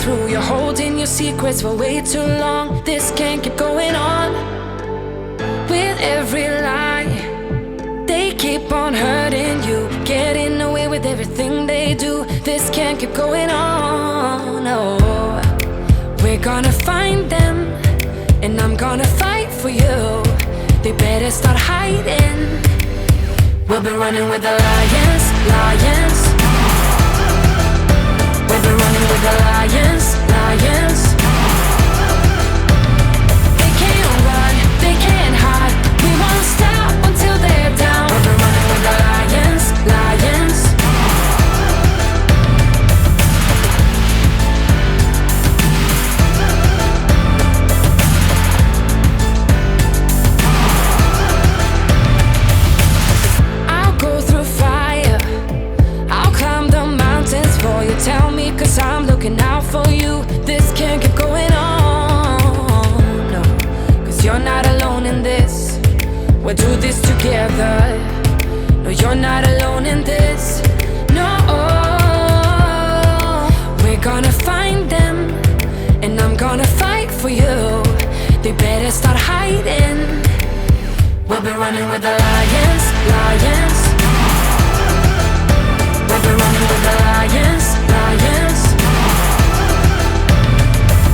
through. You're holding your secrets for way too long. This can't keep going on. With every lie, they keep on hurting you, getting away with everything they do. This can't keep going on, no. We're gonna find them, and I'm gonna fight for you. They better start hiding. We'll be running with the lions, lions. We'll be running with the lions, lions. They can't run, they can't hide. We won't stop until they're down. We'll be running with the lions, lions. I'll go through fire, I'll climb the mountains for you. Tell me, 'cause I'm looking out for you. This can't keep going on, no. 'Cause you're not alone in this. We'll do this together. No, you're not alone in this. No, we're gonna find them, and I'm gonna fight for you. They better start hiding. We'll be running with the lions, lions. We'll be running with the lions, lions.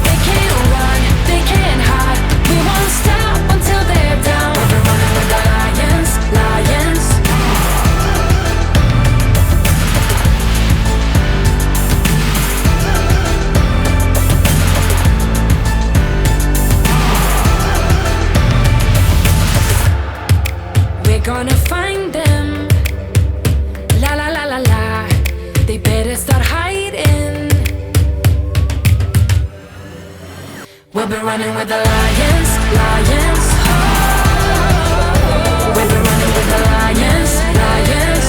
They can't run, they can't hide. We won't stop until they're down. We'll be running with the lions, lions. We're gonna find them. La la la la la. They better start hiding. We'll be running with the lions, lions. We'll be running with the lions, lions.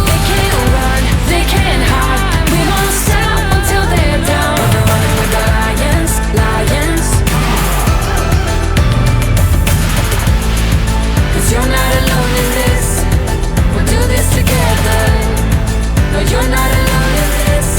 They can't run, they can't hide. We won't stop until they're down. We'll be running with the lions, lions. 'Cause you're not alone in this. We'll do this together. No, you're not alone in this.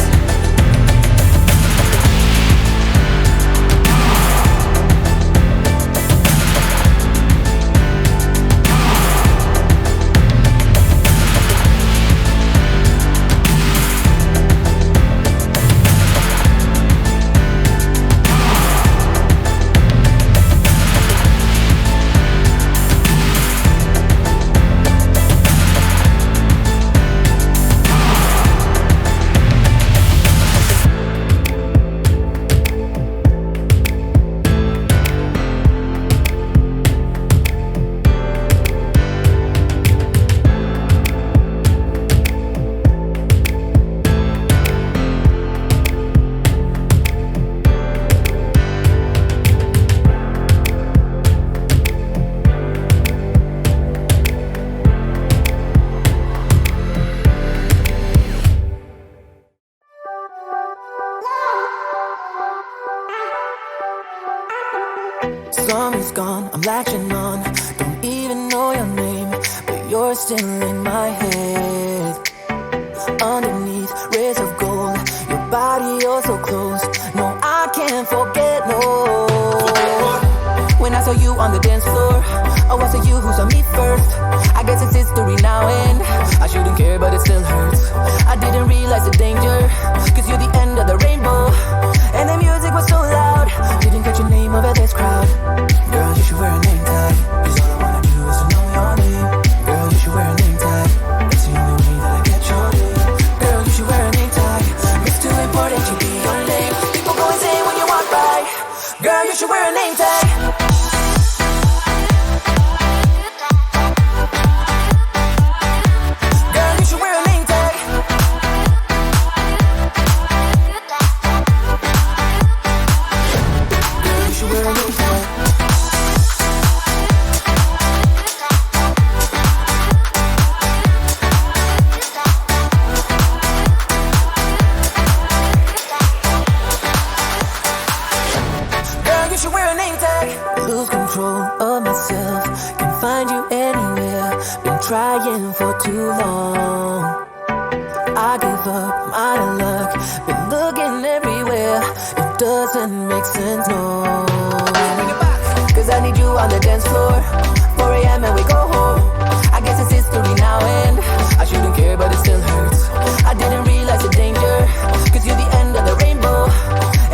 Summer's gone, I'm latching on. Don't even know your name, but you're still in my head. Underneath rays of gold, your body, you're so close. No, I can't forget, no. When I saw you on the dance floor, oh, I saw you who saw me first. I guess it's history now, and I shouldn't care, but it still hurts. I didn't realize the danger, 'cause you're the end of the rainbow. And the music was so loud, didn't get your name over this crowd. Girl, you should wear a name tag, 'cause all I wanna do is to know your name. Girl, you should wear a name tag, it's the only way that I get your name. Girl, you should wear a name tag, it's too important to be your name. People go insane when you walk by. Girl, you should wear a name tag. Trying for too long. I I give up, I'm out of luck. Been looking everywhere, it doesn't make sense, no. Cause I need you on the dance floor. 4 a.m. and we go home. I guess it's history now and I shouldn't care but it still hurts. I didn't realize the danger, cause you're the end of the rainbow.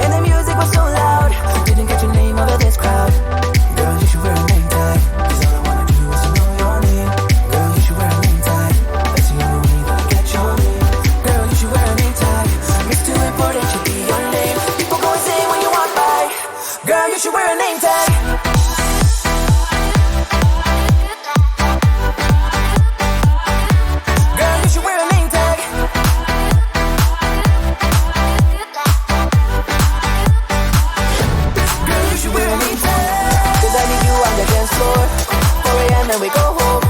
And the music was so loud, didn't get your name over this crowd. Girl, you should wear a name tag, cause all I wanna do is to know your name. Girl, you should wear a name tag, that's the only way that I get your name. Girl, you should wear a name tag, it's too important to be your name. People go insane when you walk by. Girl, you should wear a name tag. And we go home.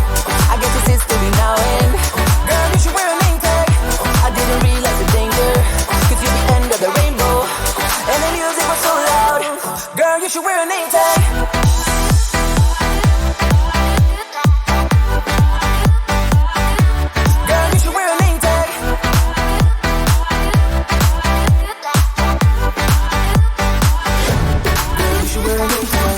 I guess it's history now and girl, you should wear a name tag. I didn't realize the danger, cause you're the end of the rainbow. And the music was so loud. Girl, you should wear a name tag. Girl, you should wear a name tag. Girl, you should wear a name tag.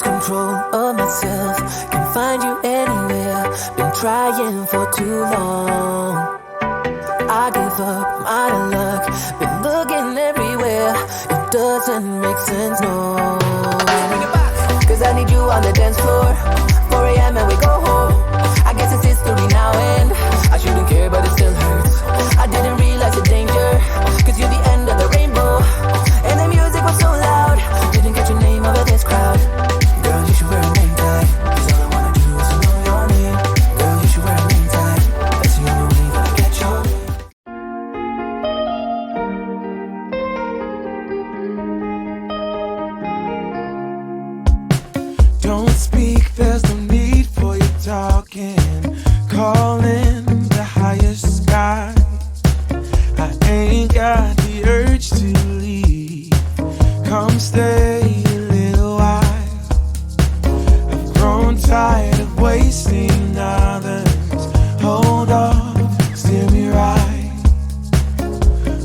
Control of myself, can find you anywhere. Been trying for too long. I give up, I'm out of luck. Been looking everywhere, it doesn't make sense, no. Cause I need you on the dance floor. 4 a.m. and we go home. I guess it's history now and I shouldn't care but it still hurts. I didn't realize the danger, cause you're the end of the rainbow. And the music was so loud, didn't get your name over this crowd. Girl, you should wear a name tag, cause all I wanna do is to know your name. Girl, you should wear a name tag, that's the only way that I get your name. Don't speak, there's no need for you talking. Calling the highest sky. I ain't got the urge to leave. Come stay a little while. I've grown tired of wasting others. Hold on, steer me right.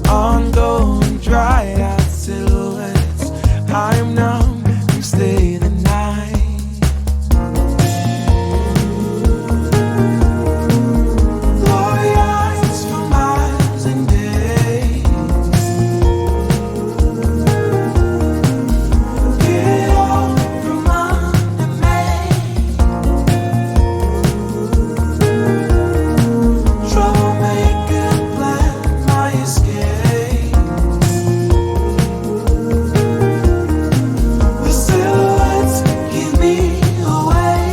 Ongoing dried out silhouettes. I'm numb, you stay the night. Glory eyes for miles and days. Get out from under me. Troublemaker, plan my escape. The silhouettes keep me away.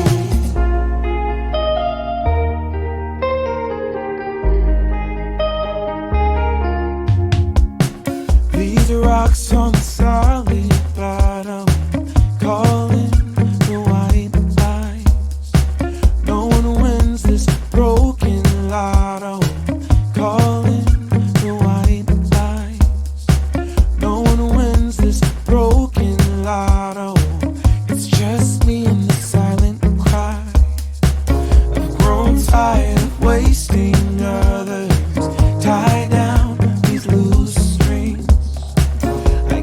These rocks on the solid bottom, calling the white lines. No one wins this broken lotto, calling the white lines. No one wins this broken lotto. It's just me and the silent cry. I've grown tired of wasting others. Tie down these loose strings. I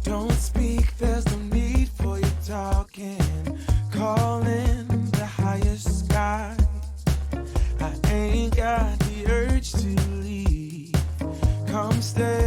Don't speak, there's no need for you talking. Calling the highest sky. I ain't got the urge to leave. Come stay.